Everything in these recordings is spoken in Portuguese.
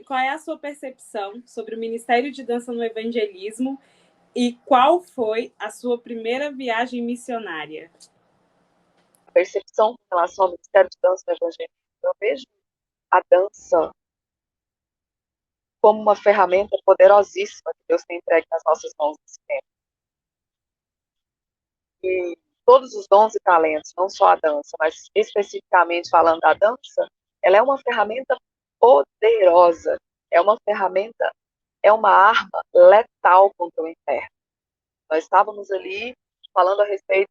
qual é a sua percepção sobre o Ministério de Dança no Evangelismo e qual foi a sua primeira viagem missionária? A percepção em relação ao Ministério de Dança no Evangelismo, eu vejo a dança como uma ferramenta poderosíssima que Deus tem entregue nas nossas mãos nesse tempo. E todos os dons e talentos, não só a dança, mas especificamente falando da dança, ela é uma ferramenta poderosa, é uma ferramenta, é uma arma letal contra o inferno. Nós estávamos ali falando a respeito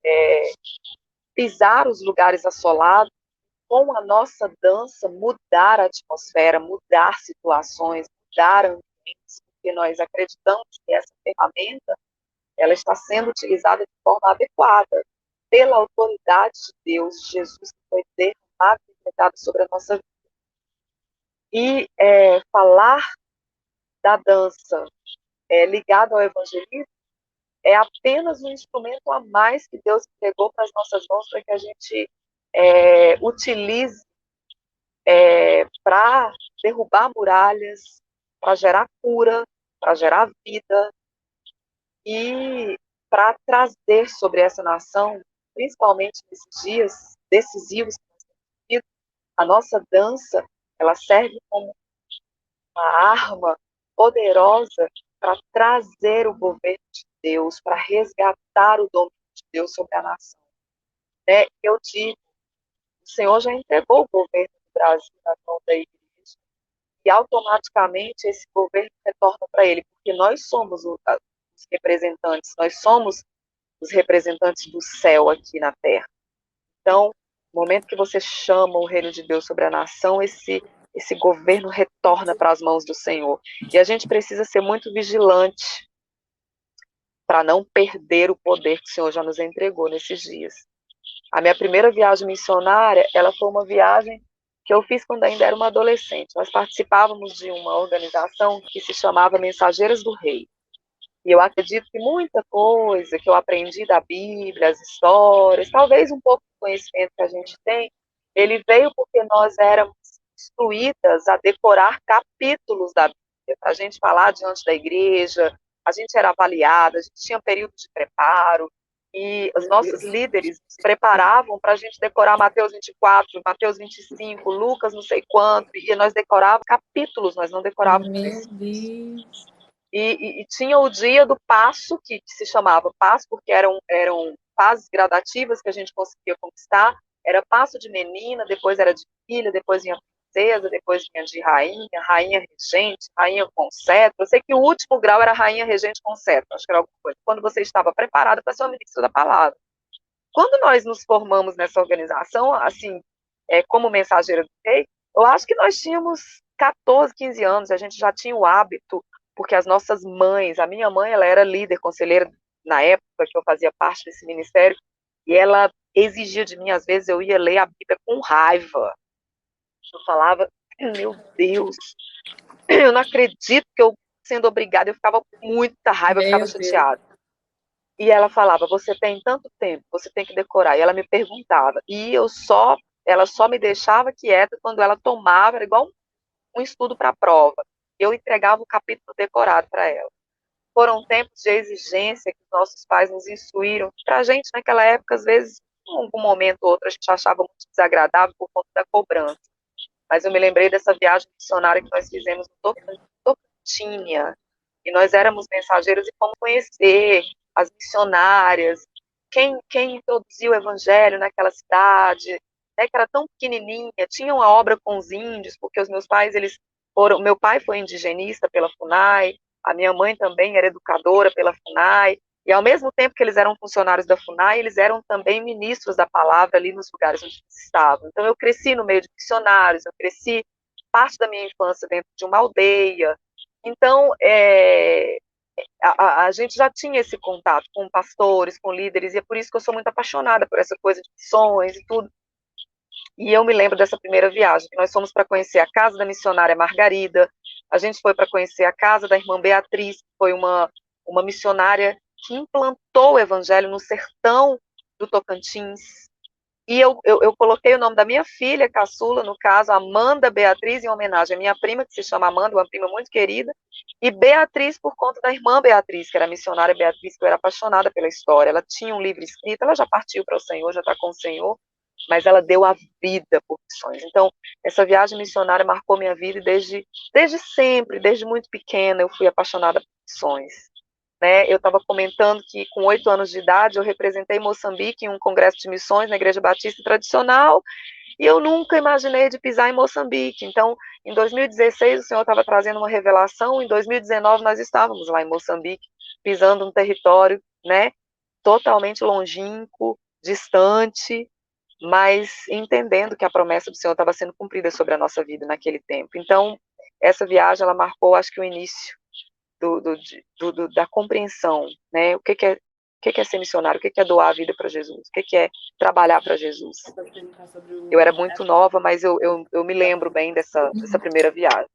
de pisar os lugares assolados, com a nossa dança mudar a atmosfera, mudar situações, mudar ambientes, porque nós acreditamos que essa ferramenta ela está sendo utilizada de forma adequada pela autoridade de Deus, Jesus, que foi derramado e entregado sobre a nossa vida. E falar da dança ligado ao evangelismo é apenas um instrumento a mais que Deus entregou para as nossas mãos para que a gente utilize para derrubar muralhas, para gerar cura, para gerar vida e para trazer sobre essa nação, principalmente nesses dias decisivos que nós temos vivido, a nossa dança, ela serve como uma arma poderosa para trazer o governo de Deus, para resgatar o domínio de Deus sobre a nação. Eu digo, o Senhor já entregou o governo do Brasil na mão da igreja, e automaticamente esse governo retorna para ele, porque nós somos os representantes, nós somos os representantes do céu aqui na terra. Então, no momento que você chama o reino de Deus sobre a nação, esse governo retorna para as mãos do Senhor. E a gente precisa ser muito vigilante para não perder o poder que o Senhor já nos entregou nesses dias. A minha primeira viagem missionária, ela foi uma viagem que eu fiz quando ainda era uma adolescente. Nós participávamos de uma organização que se chamava Mensageiras do Rei. E eu acredito que muita coisa que eu aprendi da Bíblia, as histórias, talvez um pouco do conhecimento que a gente tem, ele veio porque nós éramos instruídas a decorar capítulos da Bíblia, para a gente falar diante da igreja, a gente era avaliada, a gente tinha período de preparo, e os nossos líderes nos preparavam para a gente decorar Mateus 24, Mateus 25, Lucas não sei quanto, e nós decorávamos capítulos, nós não decorávamos versículos. E tinha o dia do passo, que se chamava passo, porque eram fases gradativas que a gente conseguia conquistar. Era passo de menina, depois era de filha, depois vinha princesa, depois vinha de rainha, rainha regente, rainha com cetro. Eu sei que o último grau era rainha regente com cetro, acho que era alguma coisa. Quando você estava preparada para ser uma ministra da palavra. Quando nós nos formamos nessa organização, assim, como mensageira do rei, eu acho que nós tínhamos 14, 15 anos, a gente já tinha o hábito, porque as nossas mães, a minha mãe, ela era líder, conselheira na época que eu fazia parte desse ministério, e ela exigia de mim, às vezes eu ia ler a Bíblia com raiva. Eu falava, meu Deus, eu não acredito que eu sendo obrigada, eu ficava com muita raiva, eu ficava chateada. E ela falava, você tem tanto tempo, você tem que decorar. E ela me perguntava, e ela só me deixava quieta quando ela tomava, era igual um estudo para a prova. Eu entregava o capítulo decorado para ela. Foram tempos de exigência que os nossos pais nos instruíram. Para a gente, naquela época, às vezes, em algum momento ou outro, a gente achava muito desagradável por conta da cobrança. Mas eu me lembrei dessa viagem missionária que nós fizemos no Tocantinha. E nós éramos mensageiros e fomos conhecer as missionárias, quem introduziu o evangelho naquela cidade, que era tão pequenininha, tinha uma obra com os índios, porque os meus pais, meu pai foi indigenista pela FUNAI, a minha mãe também era educadora pela FUNAI, e ao mesmo tempo que eles eram funcionários da FUNAI, eles eram também ministros da palavra ali nos lugares onde eles estavam. Então eu cresci no meio de missionários, eu cresci parte da minha infância dentro de uma aldeia. Então, a gente já tinha esse contato com pastores, com líderes, e é por isso que eu sou muito apaixonada por essa coisa de missões e tudo. E eu me lembro dessa primeira viagem, que nós fomos para conhecer a casa da missionária Margarida, a gente foi para conhecer a casa da irmã Beatriz, que foi uma missionária que implantou o evangelho no sertão do Tocantins. E eu coloquei o nome da minha filha, caçula, no caso, Amanda Beatriz, em homenagem à minha prima, que se chama Amanda, uma prima muito querida, e Beatriz por conta da irmã Beatriz, que era a missionária Beatriz, que eu era apaixonada pela história. Ela tinha um livro escrito, ela já partiu para o Senhor, já está com o Senhor, mas ela deu a vida por missões. Então, essa viagem missionária marcou minha vida e desde sempre, desde muito pequena, eu fui apaixonada por missões. Né? Eu estava comentando que com 8 anos de idade eu representei Moçambique em um congresso de missões na Igreja Batista Tradicional e eu nunca imaginei de pisar em Moçambique. Então, em 2016 o Senhor estava trazendo uma revelação, em 2019 nós estávamos lá em Moçambique, pisando um território, né, totalmente longínquo, distante, mas entendendo que a promessa do Senhor estava sendo cumprida sobre a nossa vida naquele tempo. Então, essa viagem ela marcou, acho que o início da compreensão, né? O que é ser missionário, o que é doar a vida para Jesus, o que é trabalhar para Jesus. Eu era muito nova, mas eu me lembro bem dessa primeira viagem.